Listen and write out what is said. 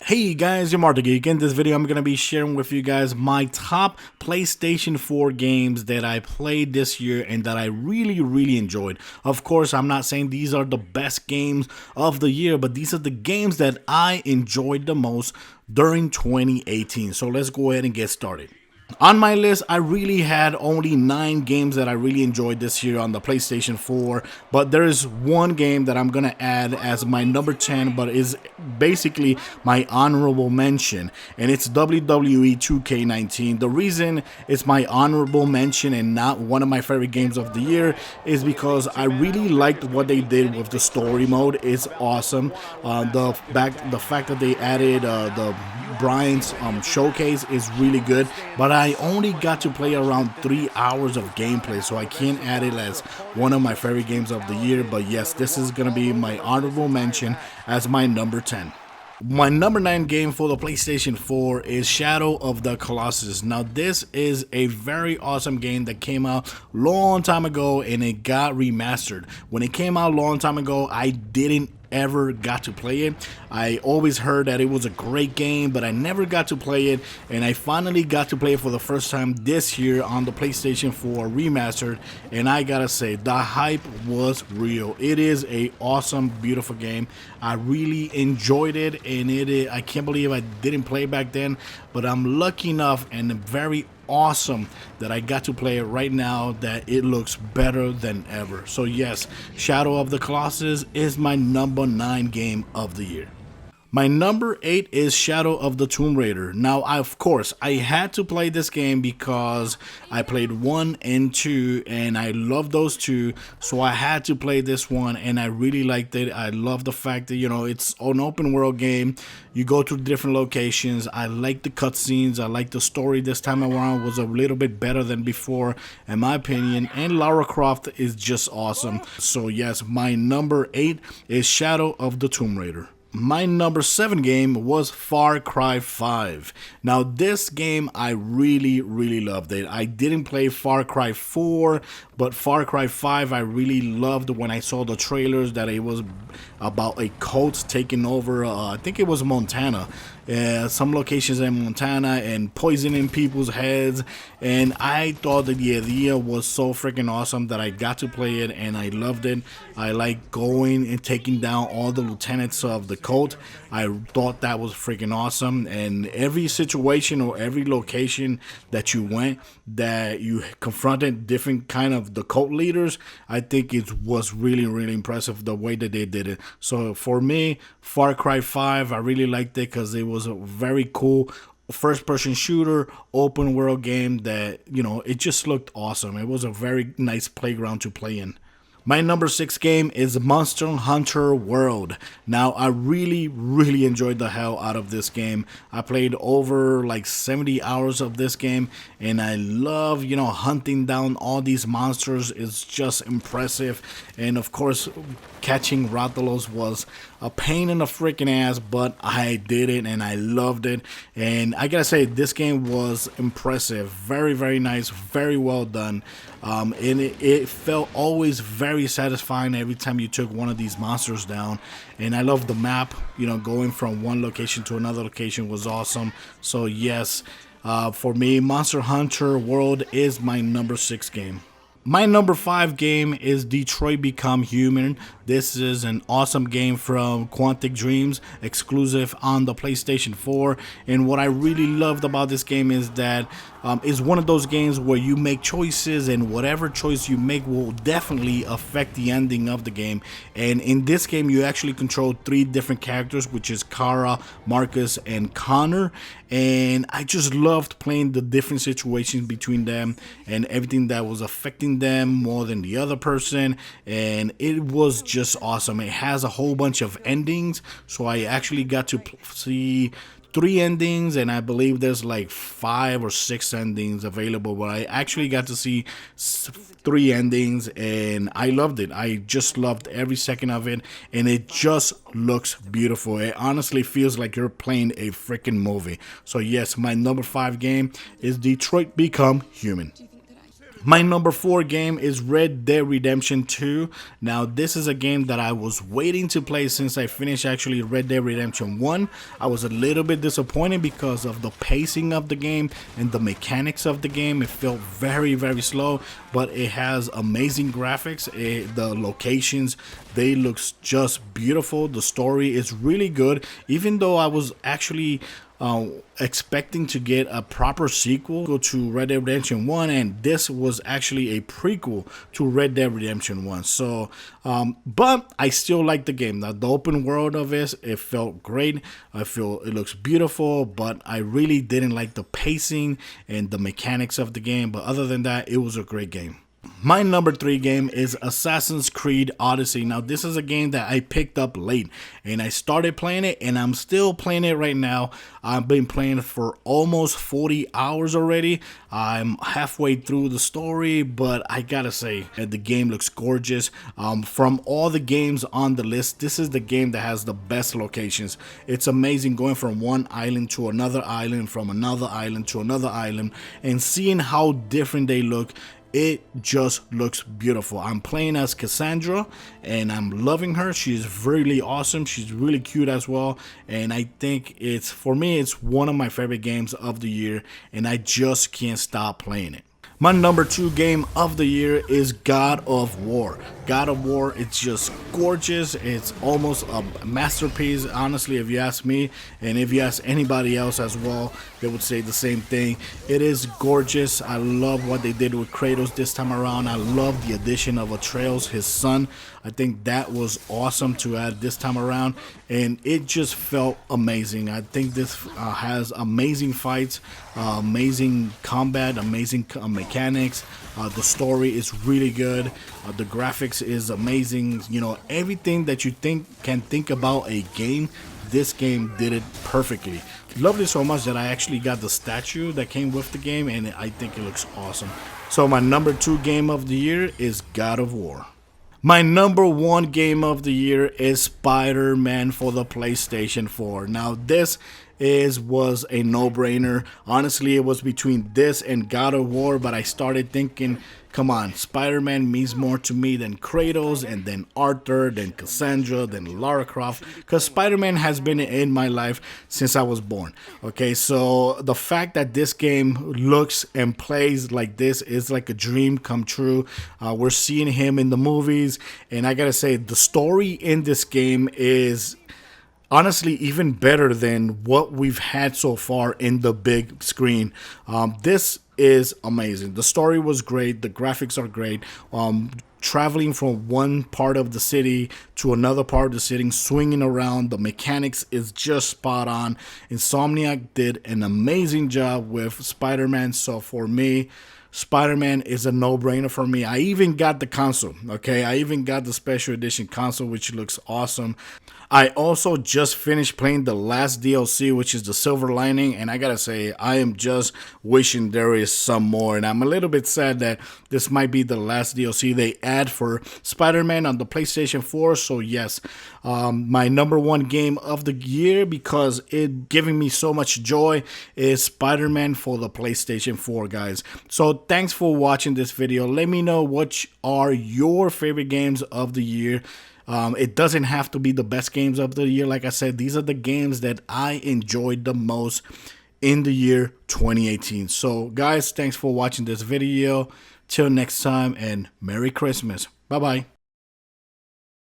Hey guys, you're Marta Geek. In this video, I'm going to be sharing with you guys my top PlayStation 4 games that I played this year and that I really enjoyed. Of course, I'm not saying these are the best games of the year, but these are the games that I enjoyed the most during 2018. So let's go ahead and get started. On my list, I really had only 9 games that I really enjoyed this year on the PlayStation 4, but there is one game that I'm going to add as my number 10, but is basically my honorable mention, and it's WWE 2K19. The reason it's my honorable mention and not one of my favorite games of the year is because I really liked what they did with the story mode. It's awesome. The fact that they added the Brian's showcase is really good, but I only got to play around 3 hours of gameplay, so I can't add it as one of my favorite games of the year. But yes, this is going to be my honorable mention as my number 10. My number 9 game for the PlayStation 4 is Shadow of the Colossus. Now, this is a very awesome game that came out long time ago and it got remastered. When it came out long time ago, I didn't ever got to play it. I always heard that it was a great game, but I never got to play it, and I finally got to play it for the first time this year on the PlayStation 4 remastered, and I gotta say, the hype was real. It is a awesome, beautiful game. I really enjoyed it, and I can't believe I didn't play it back then, but I'm lucky enough and very awesome that I got to play it right now, that it looks better than ever. So yes, Shadow of the Colossus is my number 9 game of the year. My number 8 is Shadow of the Tomb Raider. Now, of course, I had to play this game because I played 1 and 2 and I love those two, so I had to play this one and I really liked it. I love the fact that, it's an open world game. You go to different locations. I like the cutscenes. I like the story this time around was a little bit better than before, in my opinion, and Lara Croft is just awesome. So yes, my number 8 is Shadow of the Tomb Raider. My number 7 game was Far Cry 5. Now, this game, I really loved it. I didn't play Far Cry 4, but Far Cry 5, I really loved when I saw the trailers that it was about a cult taking over, I think it was Montana. Some locations in Montana and poisoning people's heads, and I thought that the idea was so freaking awesome that I got to play it and I loved it. I like going and taking down all the lieutenants of the cult. I thought that was freaking awesome, and every situation or every location that you went that you confronted different kind of the cult leaders, I think it was really impressive the way that they did it. So for me, Far Cry 5, I really liked it because it was a very cool first person shooter open world game that, it just looked awesome. It was a very nice playground to play in. My number 6 game is Monster Hunter World. Now, I really enjoyed the hell out of this game. I played over like 70 hours of this game, and I love, hunting down all these monsters. It's just impressive. And of course, catching Rathalos was a pain in the freaking ass, but I did it and I loved it. And I gotta say, this game was impressive. Very nice, very well done. And it felt always very satisfying every time you took one of these monsters down. And I love the map, going from one location to another location was awesome. So yes, for me, Monster Hunter World is my number 6 game. My number 5 game is Detroit Become Human. This is an awesome game from Quantic Dreams, exclusive on the PlayStation 4. And what I really loved about this game is that it's one of those games where you make choices, and whatever choice you make will definitely affect the ending of the game. And in this game, you actually control 3 different characters, which is Kara, Marcus, and Connor. And I just loved playing the different situations between them and everything that was affecting them more than the other person, and it was just awesome. It has a whole bunch of endings, so I actually got to see 3 endings, and I believe there's like 5 or 6 endings available, but I actually got to see 3 endings, and I loved it. I just loved every second of it, and it just looks beautiful. It honestly feels like you're playing a freaking movie. So yes, my number 5 game is Detroit Become Human. My number 4 game is Red Dead Redemption 2. Now, this is a game that I was waiting to play since I finished actually Red Dead Redemption 1. I was a little bit disappointed because of the pacing of the game and the mechanics of the game. It felt very, very slow, but it has amazing graphics. The locations, they look just beautiful. The story is really good, even though I was actually expecting to get a proper sequel to Red Dead Redemption 1, and this was actually a prequel to Red Dead Redemption 1. So but I still like the game. Now, the open world of it felt great. I feel it looks beautiful, but I really didn't like the pacing and the mechanics of the game. But other than that, it was a great game. My number 3 game is Assassin's Creed Odyssey. Now, this is a game that I picked up late, and I started playing it, and I'm still playing it right now. I've been playing it for almost 40 hours already. I'm halfway through the story, but I gotta say, the game looks gorgeous. From all the games on the list, this is the game that has the best locations. It's amazing going from one island to another island, from another island to another island, and seeing how different they look. It just looks beautiful. I'm playing as Cassandra, and I'm loving her. She's really awesome. She's really cute as well. And I think for me, it's one of my favorite games of the year, and I just can't stop playing it. My number 2 game of the year is God of War. God of War, it's just gorgeous. It's almost a masterpiece, honestly, if you ask me. And if you ask anybody else as well, they would say the same thing. It is gorgeous. I love what they did with Kratos this time around. I love the addition of Atreus, his son. I think that was awesome to add this time around, and it just felt amazing. I think this has amazing fights, amazing combat, amazing mechanics. The story is really good. The graphics is amazing. You know, everything that you can think about a game, this game did it perfectly. Loved it so much that I actually got the statue that came with the game, and I think it looks awesome. So my number 2 game of the year is God of War. My number 1 game of the year is Spider-Man for the PlayStation 4. Now, this was a no-brainer. Honestly, it was between this and God of War, but I started thinking, come on, Spider-Man means more to me than Kratos, and then Arthur, then Cassandra, then Lara Croft, because Spider-Man has been in my life since I was born. Okay, so the fact that this game looks and plays like this is like a dream come true. We're seeing him in the movies, and I gotta say, the story in this game is honestly even better than what we've had so far in the big screen. This is amazing. The story was great. The graphics are great. Traveling from one part of the city to another part of the city, swinging around, the mechanics is just spot on. Insomniac did an amazing job with Spider-Man. So for me, Spider-Man is a no-brainer for me. I even got the console, okay? I even got the special edition console, which looks awesome. I also just finished playing the last DLC, which is the Silver Lining, and I gotta say, I am just wishing there is some more, and I'm a little bit sad that this might be the last DLC they add for Spider-Man on the PlayStation 4, so yes, my number 1 game of the year, because it giving me so much joy, is Spider-Man for the PlayStation 4, guys. So thanks for watching this video. Let me know what are your favorite games of the year. It doesn't have to be the best games of the year. Like I said, these are the games that I enjoyed the most in the year 2018. So guys, thanks for watching this video. Till next time, and Merry Christmas. Bye-bye.